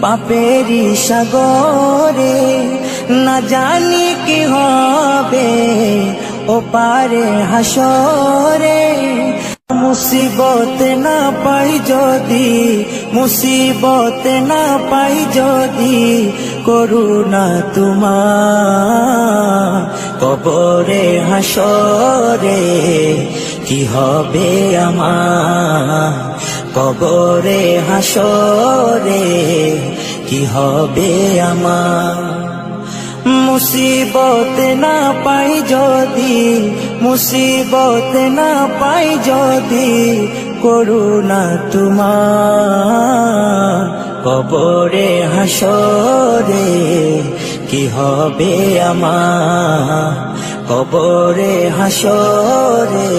পাপেরি সাগরে, না জানি কি হবে ও পারে হাসরে। মুসিবত না পাই যদি, মুসিবত না পাই যদি, করুণা তোমার কবরে হাসরে কি হবে আমার, কবরে হাসরে কি হবে আমার। মুসিবত না পাই যদি, মুসিবত না পাই যদি, করুণা তোমার কবরে হাসরে কি হবে আমার, কবরে হাসরে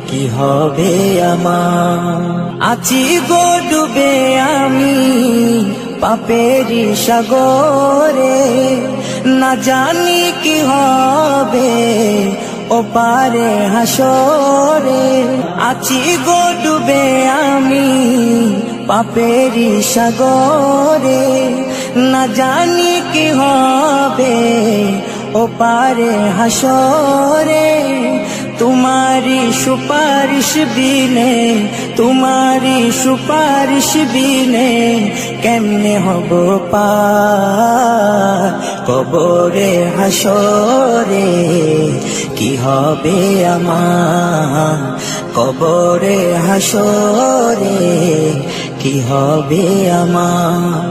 কি হবে আমার। আছি গো ডুবে আমি পাপেরি সাগরে, না জানি কি হবে ও পারে হাসরে। আছি গো ডুবে আমি পাপেরি সাগরে, না জানি কি হবে ও পারে হাসরে। তোমারি সুপারিশ বিনে, তোমারি সুপারিশ বিনে কেমনে হব পার, কবরে হাসরে কি হবে আমার, কবরে হাসরে কি হবে আমার।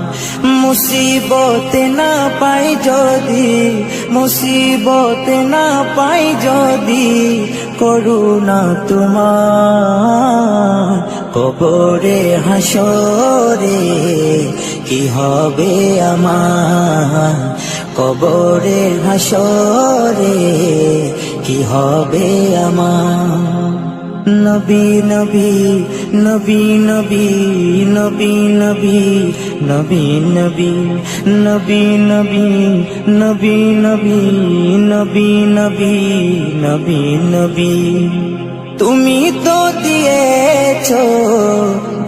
মুসিবত না পাই যদি, মুসিবত না পাই যদি, করুণা তোমার কবরে হাসরে কি হবে আমার, কবরে হাসরে কি হবে আমার। নবী নবী নবী নবী নবী নবী নবী নবী নবী নবী নবী নবী নবী নবী নবী নবী। তুমি তো দিয়েছো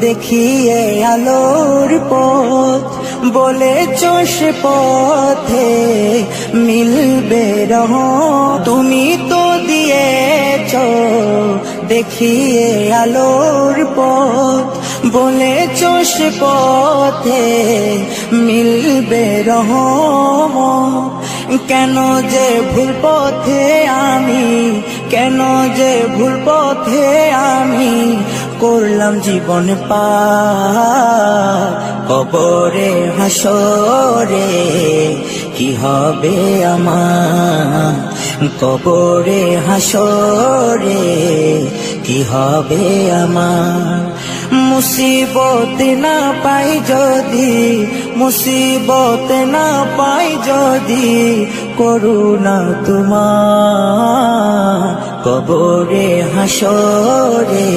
দেখিয়ে আলোর পথ, বলেছো সে পথে মিলবে রহমত। তুমি তো দিয়েছো দেখিয়ে আলোর পথ, বলেছো সে পথে মিলবে রহমত। কেন যে ভুল পথে আমি, কেন যে ভুল পথে আমি করলাম জীবন পার, কবরে হাসরে কি হবে আমার, কবরে হাসরে কি হবে আমার। মুসিবত না পাই যদি, মুসিবত না পাই যদি, করুণা তোমার কবরে হাসরে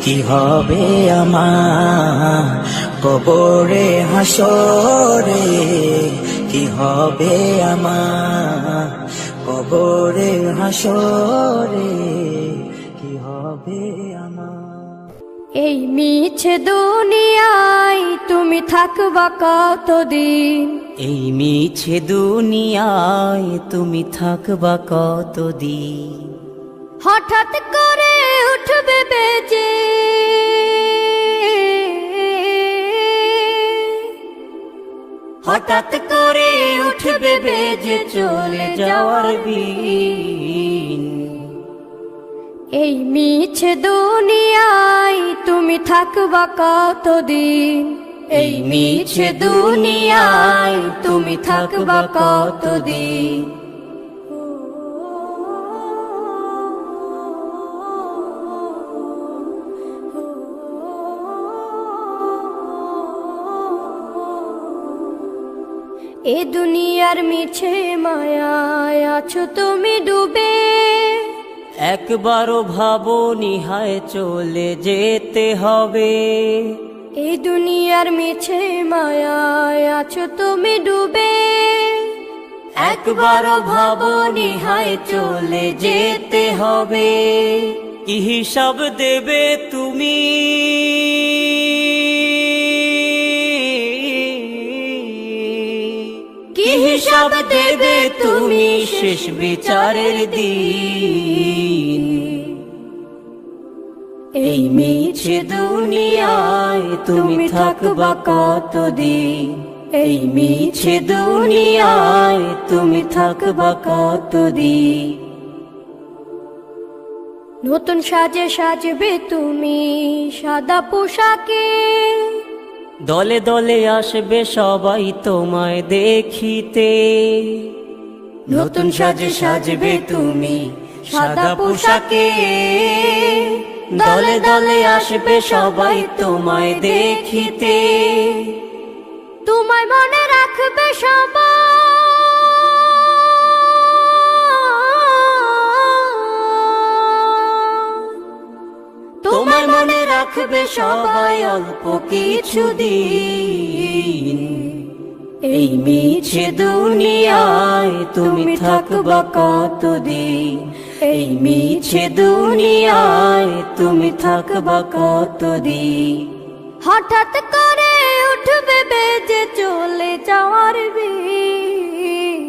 কি হবে আমার, কবরে হাসরে কি হবে আমার, কবরে হাসরে কি হবে আমার। এই মিছে দুনিয়ায় তুমি থাকবা কতদিন, এই মিছে দুনিয়ায় তুমি থাকবা কতদিন। হঠাৎ করে উঠবে বেজে, হঠাৎ করে উঠবে বেজে চলে যাওয়ার দিন। এই মিছে দুনিয়ায় তুমি থাকবা কতদিন, এই মিছে দুনিয়ায় তুমি থাকবা কতদিন। এ দুনিয়ার মিছে মায়ায় আছো তুমি ডুবে, একবারও ভাবনি হায় চলে যেতে হবে। এই দুনিয়ার মিছে মায়ায় আছো তুমি ডুবে, একবারও ভাবনি হায় চলে যেতে হবে। কি হিসাব দেবে তুমি, হিসাব দেবে তুমি শেষ বিচারের দিন। এই মিছে দুনিয়ায় তুমি থাকবা কতদিন, এই মিছে দুনিয়ায় তুমি থাকবা কতদিন। নতুন সাজে সাজবে তুমি সাদা পোশাকে, দলে দলে আসবে সবাই তোমায় দেখিতে। নতুন সাজে সাজবে তুমি সাদা পোশাকে, দলে দলে আসবে সবাই তোমায় দেখিতে। তোমায় মনে রাখবে সবাই, তোমায় মনে রাখবে সবাই অল্প কিছুদিন। এই মিছে দুনিয়ায় তুমি থাকবা কতদিন, এই মিছে দুনিয়ায় তুমি থাকবা কতদিন। হঠাৎ করে উঠবে বেজে চলে যাওয়ার বিন।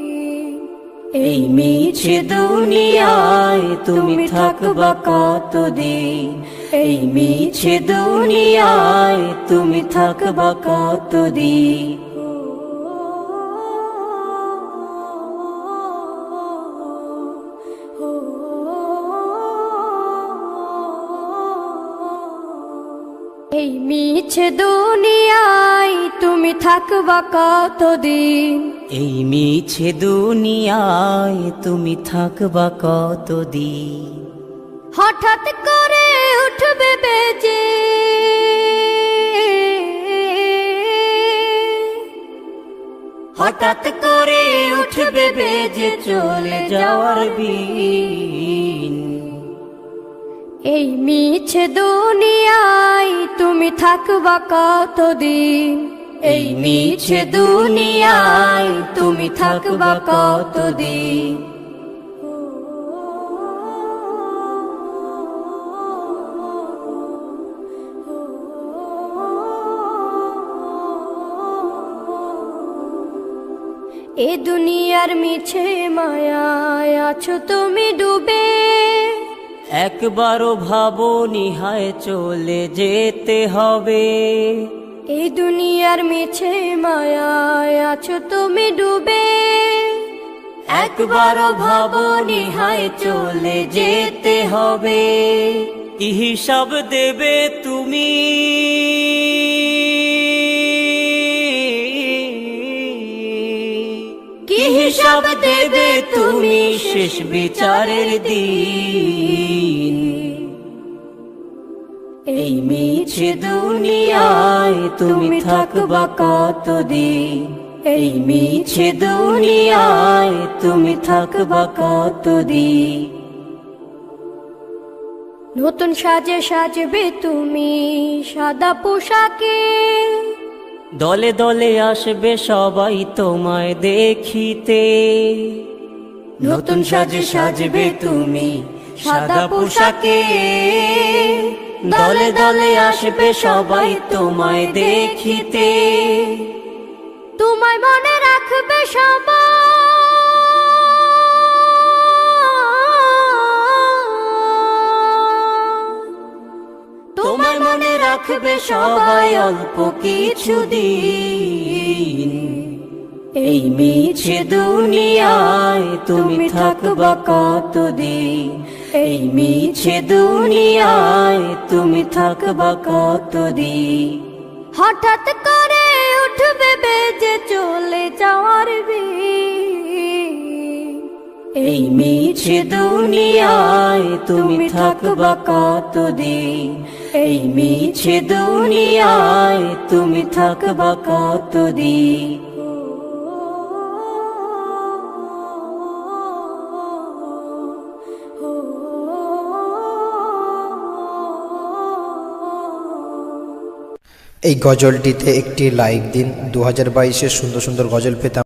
এই মিছে দুনিয়ায় তুমি থাকবা কতদিন, এই মিছে দুনিয়ায় তুমি থাকবা কতদিন। এই মিছে দুনিয়ায় তুমি থাকবা কতদিন, এই মিছে দুনিয়ায় তুমি থাকবা কতদিন। হঠাৎ করে উঠবে বেজে হঠাৎ করে উঠবে বেজে চলে যাওয়ার বিন। এই মিছে দুনিয়ায় তুমি থাকবা কতদিন, এই মিছে দুনিয়ায় তুমি থাকবা কতদিন। এ দুনিয়ার মিছে মায়ায় আছো তুমি ডুবে, একবারও ভাবনি হায় চলে যেতে হবে। এই দুনিয়ার মিছে মায়ায় আছো তুমি ডুবে, একবারও ভাবনি হায় চলে যেতে হবে। কি হিসাব দেবে তুমি, কি হিসাব দেবে তুমি শেষ বিচারের দিন। এই মিছে দুনিয়ায় তুমি থাকবা কতদিন, এই মিছে দুনিয়ায় তুমি থাকবা কতদিন। নতুন সাজে সাজবে তুমি সাদা পোশাকে, দলে দলে আসবে সবাই তোমায় দেখিতে। নতুন সাজে সাজবে তুমি সাদা পোশাকে, দলে দলে আসবে সবাই তোমায় দেখিতে। তোমায় মনে রাখবে সবাই, তোমায় মনে রাখবে সবাই অল্প কিছুদিন। এই মিছে দুনিয়ায় তুমি থাকবা কতদিন, এই মিছে দুনিয়ায় তুমি থাকবা কতদিন। হঠাৎ করে উঠবে বেজে চলে যাওয়ার বিন। এই মিছে দুনিয়ায় তুমি থাকবা কতদিন, এই মিছে দুনিয়ায় তুমি থাকবা কতদিন। এই গজলটিতে একটি লাইক দিন। 2022-এর সুন্দর সুন্দর গজল পেতে